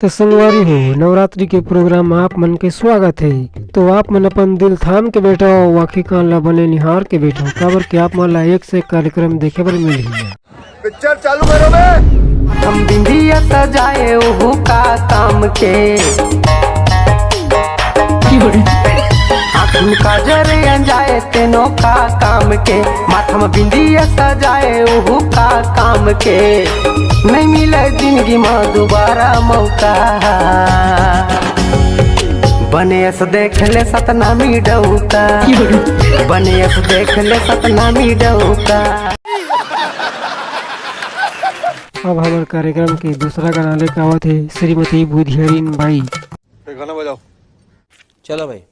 तो संगवारी हो, नवरात्रि के प्रोग्राम में आप मन के स्वागत है। तो आप मन अपन दिल थाम के बैठो, वाकी कान ला बने निहार के बैठो, काबर के आप मन ला एक से एक कार्यक्रम देखे बर मिल रही है। पिक्चर चालू करो बे। हम बिंदिया सजाए ओहू का काम के आँखों का जरे अंजाए तेनों का काम के माथा में बिंदिया सजाए ओहू का काम के नहीं मिले जिंदगी में दोबारा मौका बने से देख ले सतनामी डौका बने से देख ले सतनामी डौका। अब हमारे कार्यक्रम के दूसरा गाना लेकर आवत है श्रीमती बुधियरीन बाई। गाना बजाओ। चलो भाई।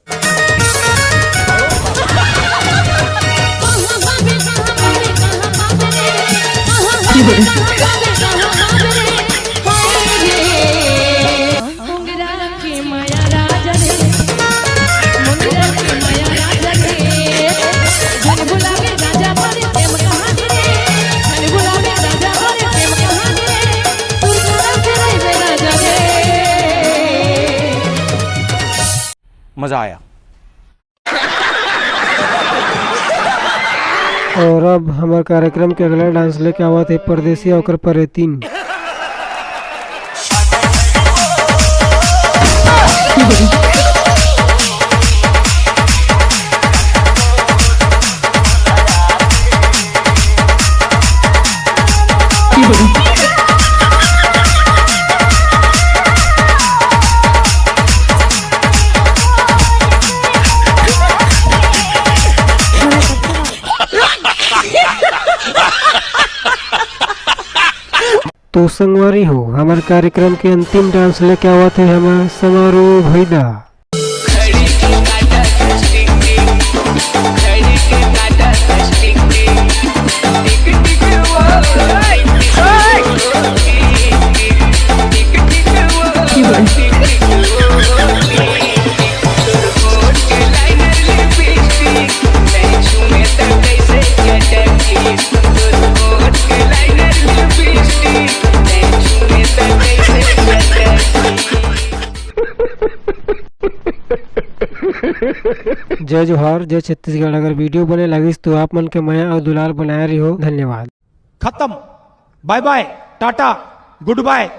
मजा आया। और अब हमारे कार्यक्रम के अगला डांस लेके आवत है परदेसी और परेतीन। तो संगवारी हो, हमारे कार्यक्रम के अंतिम डांस लेके आवत है हमारा समारोह भैदा। जय जोहार, जय छत्तीसगढ़। अगर वीडियो बने लगिस तो आप मन के माया और दुलार बनाए रही हो। धन्यवाद। खत्म। Bye bye, ta-ta, good by.